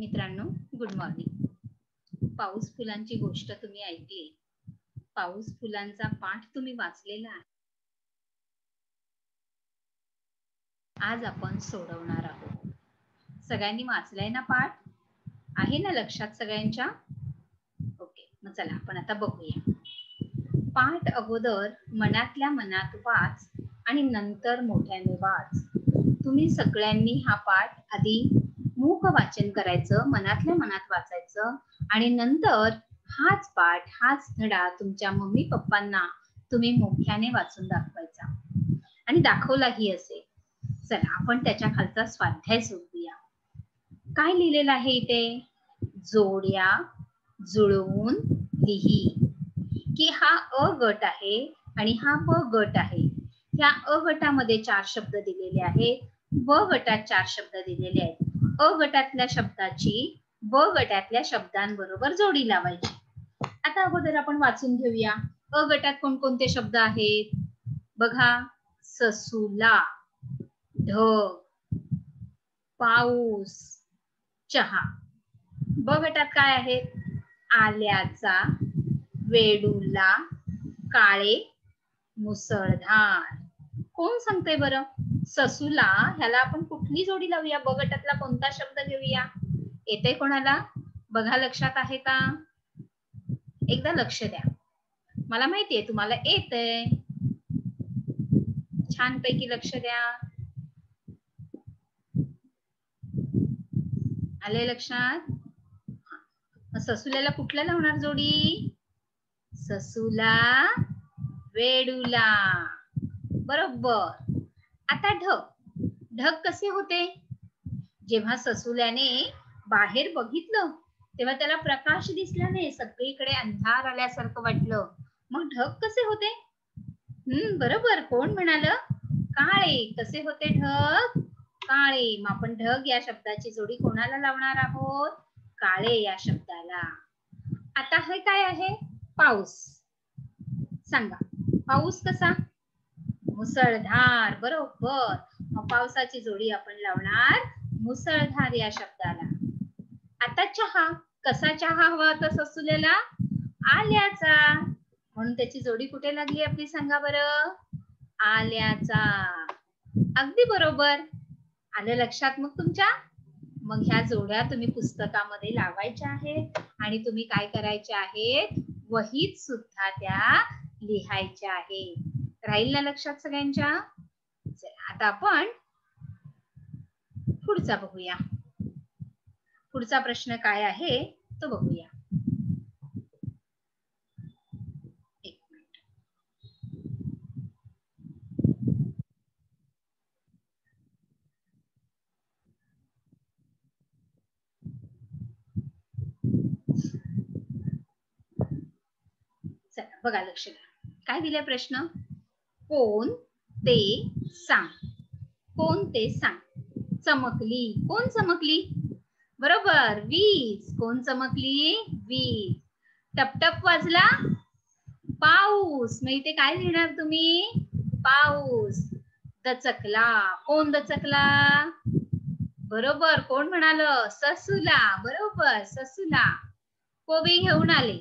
मित्रांनो, good morning. पाऊस फुलांची गोष्ट तुम्ही ऐकली. पाऊस फुलांचा पाठ तुम्ही वाचलेला आहे. आज आपण सोडवणार आहोत. सगळ्यांनी वाचलाय ना पाठ? आहे ना लक्षात सगळ्यांच्या? ओके, मग चला आपण आता बघूया. पाठ अगोदर मनातल्या मनात वाच आणि नंतर मोठ्याने वाच. तुम्ही सगळ्यांनी हा पाठ आधी मूक वाचन करायचं, मनातल्या मनात वाचायचं आणि नंतर हाच पाठ, हाच धडा तुमच्या मम्मी पप्पांना तुम्ही मोठ्याने वाचून दाखवायचा आणि दाखवलाही असेल. चला आपण त्याच्या खालचा स्वाध्याय सोडूया. काय लिहिलेलं आहे इथे? जोड्या जुळवून लिही. की हा अ गट आहे आणि हा ब गट आहे. या अ गटामध्ये 4 शब्द दिलेले आहेत, ब गटात 4 शब्द दिलेले आहेत. अ गटातल्या शब्दाची ब गटातल्या शब्दांबरोबर जोडी लावायची. आता अगोदर आपण वाचून घेऊया. अ गटात कोणकोणते शब्द आहेत बघा. ससुला, ढग, पाऊस, चहा. ब गटात काय आहेत? आल्याचा, वेडूला, काळे, मुसळधार. कोण सांगते बरं? ससुला ह्याला आपण कुठली जोडी लावूया? ब गटातला कोणता शब्द घेऊया? येते कोणाला? बघा, लक्षात आहे का? एकदा लक्ष द्या. मला माहितीये तुम्हाला येतंय. छानपैकी लक्ष द्या. आले लक्षात? ससुल्याला कुठल्या लावणार जोडी? ससुला, वेडूला. बरोबर. आता ढग. ढग कसे होते? जेव्हा ससुल्याने बाहेर बघितलं तेव्हा त्याला प्रकाश दिसला नाही, सगळीकडे अंधार आल्यासारखं वाटलं. मग ढग कसे होते? बरोबर. कोण म्हणालं? काळे. कसे होते ढग? काळे. मग आपण ढग या शब्दाची जोडी कोणाला लावणार आहोत? काळे या शब्दाला. आता हे काय आहे? पाऊस. सांगा, पाऊस कसा? मुसळधार. बरोबर. मग पावसाची जोडी आपण लावणार मुसळधार या शब्दाला. आता चहा. कसा चहा हवा होता ससुल्याला? आल्याचा. म्हणून त्याची जोडी कुठे लागली आपली? सांगा बरं. आल्याचा. अगदी बरोबर. आलं लक्षात मग तुमच्या? मग ह्या जोड्या तुम्ही पुस्तकामध्ये लावायच्या आहेत आणि तुम्ही काय करायचे आहेत? वहीत सुद्धा त्या लिहायच्या आहेत. राहील ना लक्षात सगळ्यांच्या? आता आपण पुढचा बघूया. पुढचा प्रश्न काय आहे तो बघूया. एक मिनिट. चला बघा, लक्ष द्या. काय दिलाय प्रश्न? कोण ते सांग. कोण ते सांग. चमकली. कोण चमकली? बरोबर, वीज. कोण चमकली? वीज. टपटप वाजला? पाऊस. मग इथे काय लिहिणार तुम्ही? पाऊस. दचकला. कोण दचकला? बरोबर. कोण म्हणालं? ससुला. बरोबर, ससुला. कोबी घेऊन आले.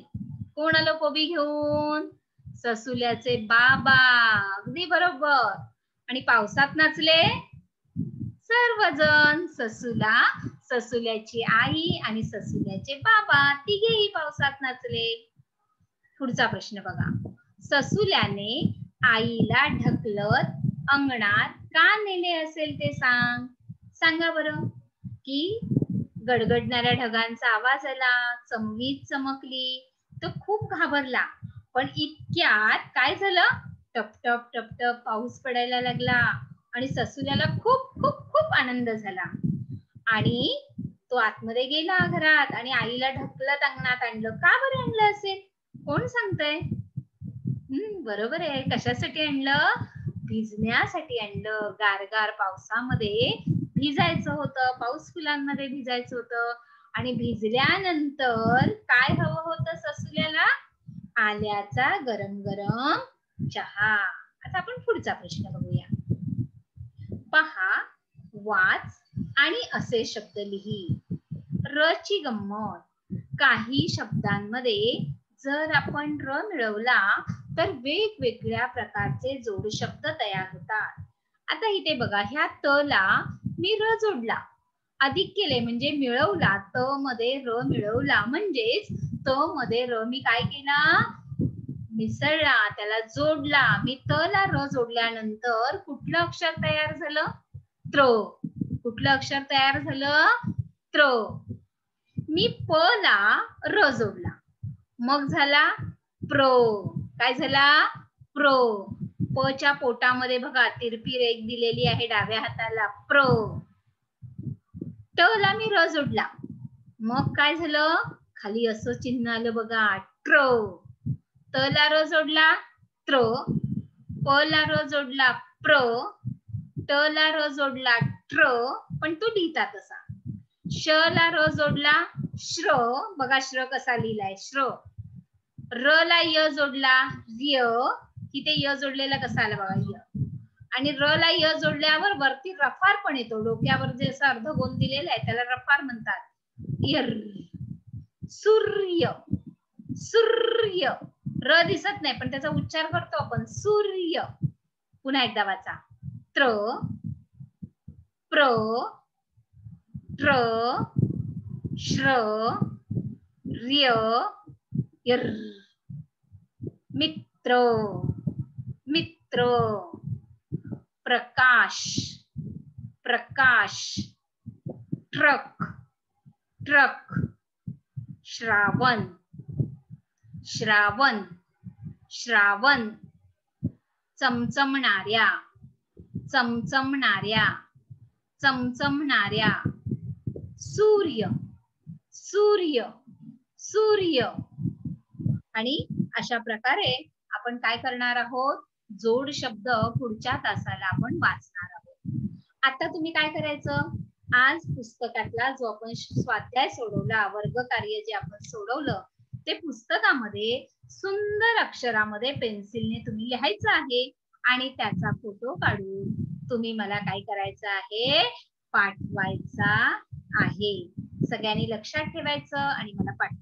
कोण आलं कोबी घेऊन? ससुल्याचे बाबा. अगदी बरोबर. आणि पावसात नाचले सर्वजण. ससुला, ससुल्याची आई आणि ससुल्याचे बाबा तिघेही पावसात नाचले. पुढचा प्रश्न बघा. ससुल्याने आईला ढकलत अंगणात का नेले असेल ते सांग. सांगा बरं. की गडगडणाऱ्या ढगांचा आवाज आला, वीज चमकली, तो खूप घाबरला. पण इतक्यात काय झालं? टपटप टपटप पाऊस पडायला लागला आणि ससुल्याला खूप खूप खूप आनंद झाला आणि तो आतमध्ये गेला घरात आणि आईला ढकलत अंगणात आणलं. का बरं आणलं असेल? कोण सांगतंय? बरोबर आहे. कशासाठी आणलं? भिजण्यासाठी आणलं. गारगार पावसामध्ये भिजायचं होतं, पाऊस फुलांमध्ये भिजायचं होतं आणि भिजल्यानंतर काय हवं होतं ससुल्याला? आल्याचा गरम गरम चहा. आता आपण पुढचा प्रश्न बघूया. पहा, वाच आणि असे शब्द लिही. र ची गंमत. काही शब्दांमध्ये जर आपण र मिळवला तर वेगवेगळ्या प्रकारचे जोड शब्द तयार होतात. आता इथे बघा, ह्या त ला मी र जोडला, अधिक केले म्हणजे मिळवला, त मध्ये र मिळवला म्हणजेच त मध्ये र मी काय केला, मिसळला, त्याला जोडला. मी त ला र जोडल्यानंतर कुठलं अक्षर तयार झालं, त्र. कुठलं अक्षर तयार झालं, त्र. मी प ला र जोडला, मग झाला प्रो. काय झाला, प्रो. प च्या पोटामध्ये बघा तिरपी रेघ दिलेली आहे डाव्या हाताला, प्रो. ट ला मी र जोडला, मग काय झालं, खाली असं चिन्ह आलं बघा, ट्र. त ला र जोडला, त्र. प ला र जोडला, प्र. ट ला र जोडला, ट्र, पण तो लिहिता तसा. श ला र जोडला, श्र. बघा श्र कसा लिहिलाय, श्र. र ला य जोडला, र्य. तिथे य जोडलेला कसा आला बघा, य. आणि र ला य जोडल्यावर वरती रफार पण येतो, डोक्यावर जे असं अर्ध गोल दिलेलं आहे त्याला रफार म्हणतात. यर. सूर्य. सूर्य. र दिसत नाही पण त्याचा उच्चार करतो आपण, सूर्य. पुन्हा एकदा वाचा, त्र, प्र, ट्र, श्र, र्य, यर. मित्र. मित्र. प्रकाश. प्रकाश. ट्रक. ट्रक. श्रावण. श्रावण. श्रावण. चमचमणाऱ्या. चमचमणाऱ्या. चमचमणाऱ्या. सूर्य. सूर्य. सूर्य. आणि अशा प्रकारे आपण काय करणार आहोत, जोड शब्द पुढच्या तासाला आपण वाचणार आहोत. आता तुम्ही काय करायचं, आज पुस्तकातला जो आपण स्वाध्याय सोडवला, वर्गकार्य जे आपण सोडवलं ते पुस्तकामध्ये सुंदर अक्षरामध्ये पेन्सिलने तुम्ही लिहायचं आहे आणि त्याचा फोटो काढून तुम्ही मला काय करायचं आहे, पाठवायचा आहे. सगळ्यांनी लक्षात ठेवायचं आणि मला पाठवायचं.